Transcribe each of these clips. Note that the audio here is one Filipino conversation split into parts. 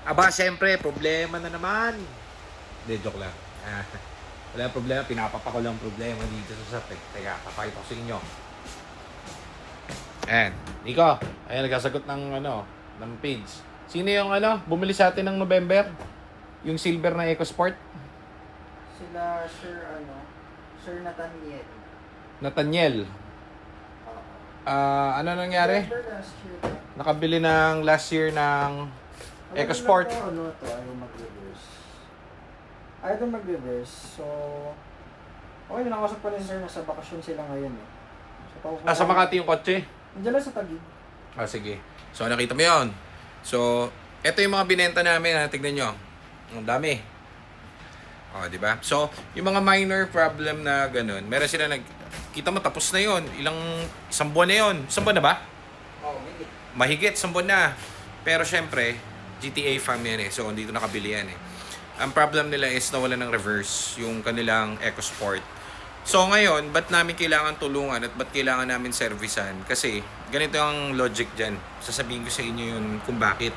Aba, syempre, problema na naman. Hindi, joke lang. Wala problema, pinapapa ko lang problema dito sa sapit. Teka, papakita ko sa inyo. Ayan, Nico. Ayan, nagkasagot ng page. Sino yung bumili sa atin ng November? Yung silver na EcoSport? Sila Sir Nathaniel. Nathaniel. Oo. Ano nangyari? November last year. Nakabili ng last year ng EcoSport. Ayaw mag-reverse. Ayaw mag-reverse. So, okay, nakasok pa rin sir, nasa bakasyon sila ngayon eh. So, Sa Makati yung kotse? Nandiyan lang sa Taguig. Sige. So, nakita mo yun. So, eto yung mga binenta namin. Tignan nyo. Ang dami. Di ba? So, yung mga minor problem na ganun, meron sila kita mo, tapos na yon. Isang buwan na yon. Isang buwan na ba? Higit. Mahigit, isang buwan na. Pero syempre, GTA fam yan eh. So, dito nakabili yan eh. Ang problem nila is nawala ng reverse yung kanilang EcoSport. So ngayon, ba't namin kailangan tulungan at ba't kailangan namin servicean? Kasi ganito ang logic dyan. Sasabihin ko sa inyo yun kung bakit.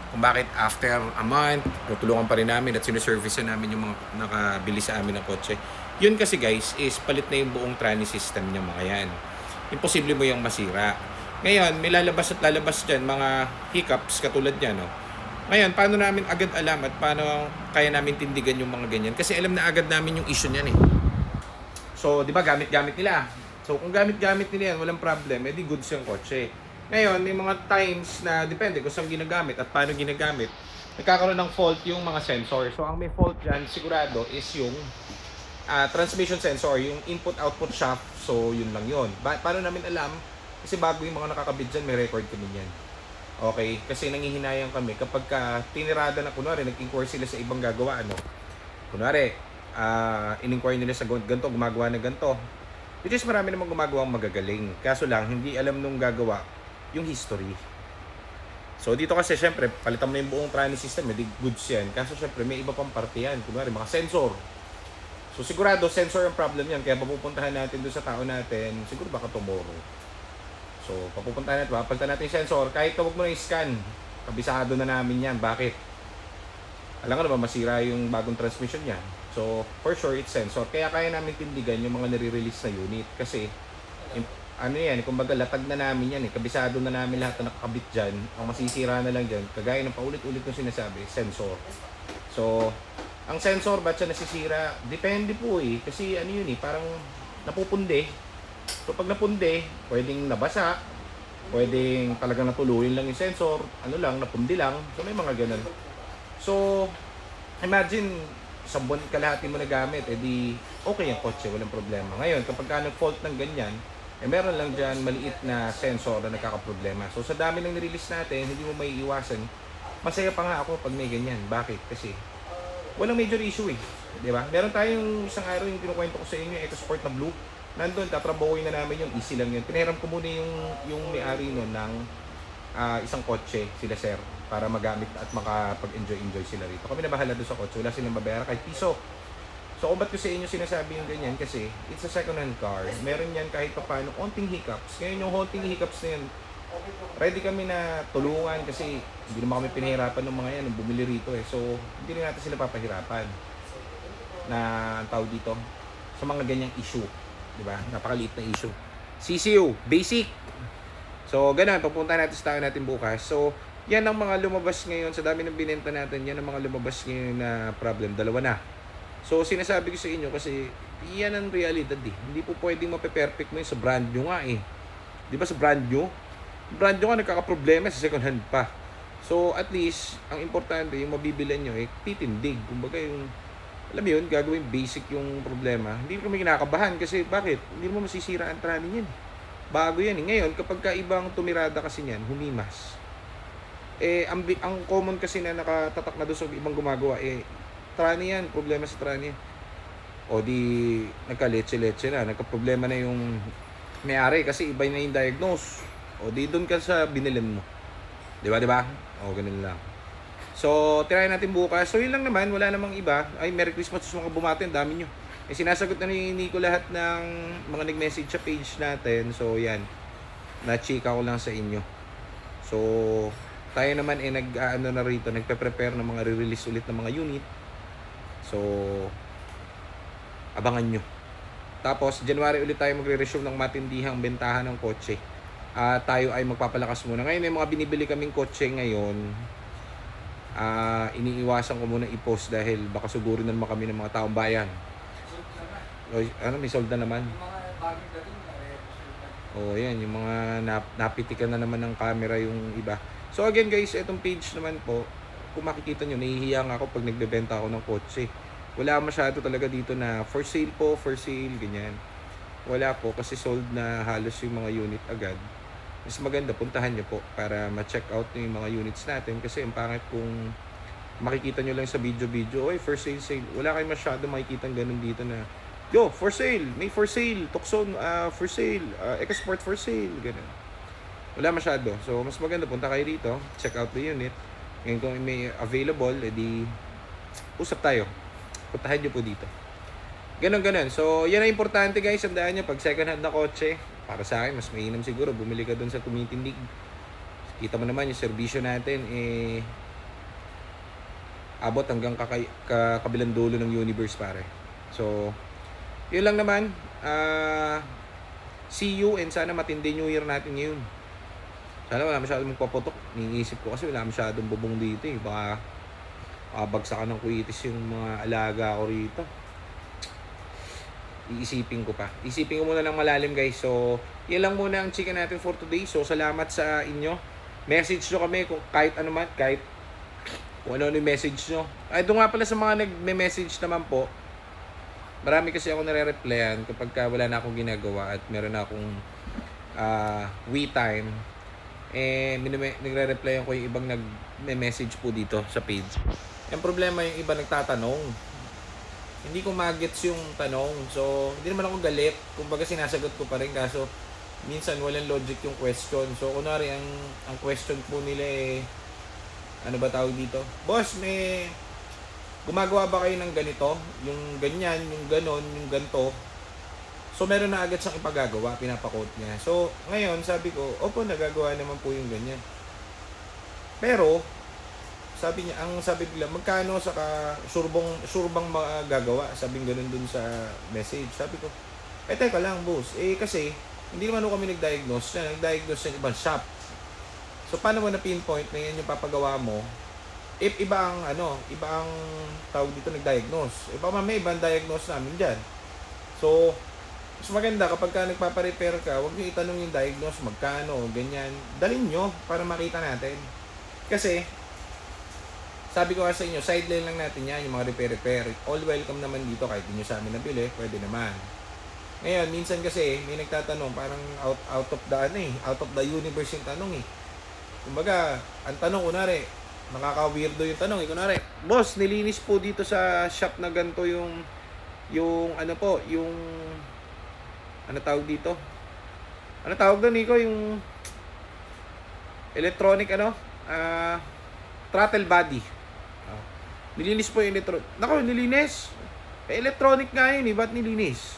Kung bakit after a month, tutulungan pa rin namin at sinuservicean namin yung mga nakabili sa amin ng kotse. Yun kasi guys, is palit na yung buong tranny system niya mga yan. Imposible mo yung masira. Ngayon, may lalabas at lalabas dyan mga hiccups katulad yan. No? Ngayon, paano namin agad alam at paano kaya namin tindigan yung mga ganyan? Kasi alam na agad namin yung issue niyan eh. So, di ba, gamit-gamit nila. So, kung gamit-gamit nila yan, walang problem, edi goods yung kotse. Ngayon, may mga times na depende kung saan ginagamit at paano ginagamit, nagkakaroon ng fault yung mga sensor. So, ang may fault dyan, sigurado, is yung transmission sensor, yung input-output shaft. So, yun lang yun. Paano namin alam? Kasi bago yung mga nakakabit dyan, may record kami yan. Okay? Kasi nangihinayang kami kapag tinirada na, kunwari, nag-inquire sila sa ibang gagawa, kunwari, in-inquire nila sa ganito, gumagawa na ganito. Which is marami namang gumagawa magagaling. Kaso lang, hindi alam nung gagawa yung history. So dito kasi syempre, palitan mo yung buong tranny system, may goods yan. Kaso syempre, may iba pang parte yan. Kunwari, mga sensor. So sigurado, sensor ang problem yan. Kaya papupuntahan natin doon sa tao natin, siguro baka tomorrow. So papupuntahan natin, papalitan natin yung sensor. Kahit huwag mo na i-scan, kabisado na namin yan. Bakit? Alam ka naman, masira yung bagong transmission niya. So, for sure, it's sensor. Kaya kaya namin tindigan yung mga nare-release na unit. Kasi, kumbaga, latag na namin yan eh. Kabisado na namin lahat na nakakabit dyan. Ang masisira na lang dyan, kagaya ng paulit-ulit yung sinasabi, sensor. So, ang sensor, ba't siya nasisira? Depende po eh. Kasi yun eh, parang napupundi. So, pag napundi, pwedeng nabasa, pwedeng talagang natuluyin lang yung sensor, napundi lang. So, may mga ganun. So, imagine, isang buwan kalahati mo na gamit, edi okay yung kotse, walang problema. Ngayon, kapag nag-fault ng ganyan, meron lang dyan maliit na sensor na nagkakaproblema. So, sa dami ng nirelease natin, hindi mo may iwasan. Masaya pa nga ako pag may ganyan. Bakit? Kasi, walang major issue eh. Diba? Meron tayong isang araw yung kinukwento ko sa inyo, EcoSport na blue. Nandun, tatrabahoy na namin yun, easy lang yun. Pinahiram ko muna yung may-ari nun ng isang kotse, sila sir, para magamit at makapag-enjoy sila rito. Kami na bahala doon sa kotse, wala silang babayaran kahit piso. So kung ba't ko sa inyo sinasabi yung ganyan, kasi it's a second hand car, meron yan kahit pa paano, konting hiccups. Ngayon yung konting hiccups na yan, ready kami na tulungan kasi hindi naman kami pinahirapan ng mga yan nung bumili rito eh. So hindi rin natin sila papahirapan na ang tawag dito sa mga ganyang issue, di ba? Napakaliit na issue. CCU, basic. So, ganun, papunta natin sa tao natin bukas. So, yan ang mga lumabas ngayon. Sa dami ng binenta natin, yan ang mga lumabas ngayon na problem. Dalawa na. So, sinasabi ko sa inyo kasi yan ang realidad eh. Hindi po pwedeng mape-perfect mo yun sa brand nyo nga eh. Di ba sa brand nyo? Brand nyo nga nagkakaproblema sa second hand pa. So, at least, ang importante, yung mabibilan nyo eh, titindig. Kumbaga yung, alam mo yun, gagawin basic yung problema. Hindi kami kinakabahan kasi bakit? Hindi mo masisira ang training yun. Bago yan eh. Ngayon, kapag ka ibang tumirada kasi niyan, humimas. Ang common kasi na nakatatak na doon sa ibang gumagawa, trani yan, problema sa trani yan. O di, nagka-leche-leche na, nagka-problema na yung may-ari kasi iba na yung diagnose. O di, doon ka sa binilan mo. Diba? O, ganun lang. So, tirayan natin bukas. So, yun lang naman, wala namang iba. Ay, Merry Christmas sa mga bumati, ang dami nyo. Sinasagot na ni Nico lahat ng mga nag-message sa page natin. So, yan. Na-chika ko lang sa inyo. So, tayo naman nag-ano na rito, nagpe-prepare ng mga re-release ulit ng mga unit. So, abangan nyo. Tapos, January ulit tayo magre-resume ng matindihang bentahan ng kotse. Tayo ay magpapalakas muna. Ngayon, may mga binibili kaming kotse ngayon. Iniiwasan ko muna i-post dahil baka sugurin na naman kami ng mga taong bayan. May sold na naman. Yung mga bagong dating na Yan, yung mga napitikan na naman ng camera yung iba. So again guys, itong page naman po, kung makikita nyo, nahihiya nga ako pag nagbebenta ako ng kotse. Wala masyado talaga dito na for sale po, for sale, ganyan. Wala po kasi sold na halos yung mga unit agad. Mas maganda, puntahan nyo po para ma-check out nyo yung mga units natin kasi ang pangit kung makikita nyo lang sa video-video, oy, for sale, sale. Wala kayong masyado makikita ganun dito na, yo, for sale, may for sale, Tucson, for sale, EcoSport for sale, ganun. Wala masyado. So, mas maganda, punta kayo dito, check out the unit. Ngayon kung may available, edi usap tayo. Puntahan nyo po dito. Ganon. So, yan ang importante guys. Tandaan nyo, pag second hand na kotse, para sa akin, mas mainam siguro. Bumili ka dun sa community league. Kita mo naman yung serbisyo natin, abot hanggang kabilang dulo ng universe, pare. So, yun lang naman. See you and sana matindi New Year natin ngayon. Sana wala masyadong magpaputok. Niisip ko kasi wala masyadong bubong dito eh. Baka bagsakan ng kuitis yung mga alaga ko rito. Iisipin ko pa. Isipin ko muna ng malalim guys. So, yan lang muna ang chika natin for today. So, salamat sa inyo. Message nyo kami kung kahit ano man, kahit kung ano yung message nyo. Doon nga pala sa mga nagme-message naman po. Marami kasi ako nare-replyan kapag wala na akong ginagawa at meron na akong we time. Nagre-replyan ko yung ibang nag-message po dito sa page. Yung problema yung iba nagtatanong. Hindi ko magets yung tanong. So, hindi naman ako galit. Kumbaga sinasagot ko pa rin kaso minsan walang logic yung question. So, kunwari ang question po nila ano ba tawag dito? Boss, may gumagawa ba kayo ng ganito? Yung ganyan, yung ganon, yung ganto. So, meron na agad siyang ipagagawa, pinapakot niya. So, ngayon, sabi ko, opo, nagagawa naman po yung ganyan. Pero, sabi niya, sabi nila, magkano saka surbang magagawa? Sabi ganun dun sa message. Sabi ko, teka lang, boss. Kasi, hindi naman kami nag-diagnose siya. Nag-diagnose siya ibang shop. So, paano mo na-pinpoint na yan yung papagawa mo? If iba ang tawag dito nag-diagnose. May ibang diagnose namin dyan. So, mas maganda kapag ka nagpaparepair ka, huwag nyo itanong yung diagnose, magkano, ganyan. Dalhin nyo para makita natin. Kasi, sabi ko nga sa inyo, sideline lang natin yan, yung mga repair. All welcome naman dito, kahit di nyo sa amin nabili, pwede naman. Ngayon, minsan kasi, may nagtatanong, parang out of the universe yung tanong eh. Kumbaga, ang tanong, kunwari, nakaka-weirdo yung tanong eh. Kunwari, boss, nilinis po dito sa shop na ganito yung ano tawag dito? Ano tawag doon, Nico? Yung electronic throttle body. Nilinis po yung Nako, nilinis. Electronic nga yun eh, ba't nilinis?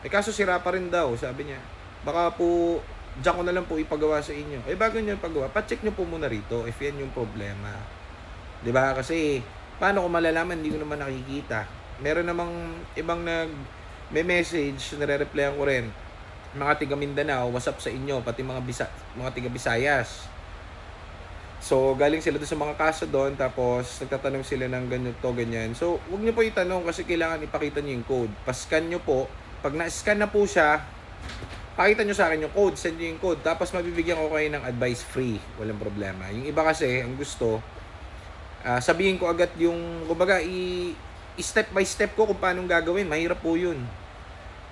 Kaso sira pa rin daw, sabi niya. Baka po, diyan ko na lang po ipagawa sa inyo. Bago nyo ipagawa, pa-check nyo po muna rito if yan yung problema. 'Di ba? Kasi, paano ko malalaman? Hindi ko naman nakikita. Meron namang ibang may message, nare-replyan ko rin. Mga tiga Mindanao, what's up sa inyo? Pati mga tiga Visayas. So, galing sila doon sa mga kaso doon, tapos nagtatanong sila ng ganito, ganyan. So, huwag nyo po itanong kasi kailangan ipakita nyo yung code. Pa-scan nyo po. Pag na-scan na po siya, pakita nyo sa akin yung code, send nyo yung code. Tapos mabibigyan ko kayo ng advice free. Walang problema. Yung iba kasi, ang gusto, sabihin ko agad yung, kumbaga, step by step ko kung paano gagawin. Mahirap po yun.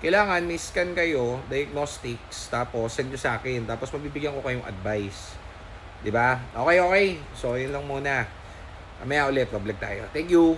Kailangan may scan kayo, diagnostics, tapos send nyo sa akin. Tapos mabibigyan ko kayong advice. 'Di ba? Okay. So, yun lang muna. Mamaya ulit, vlog tayo. Thank you!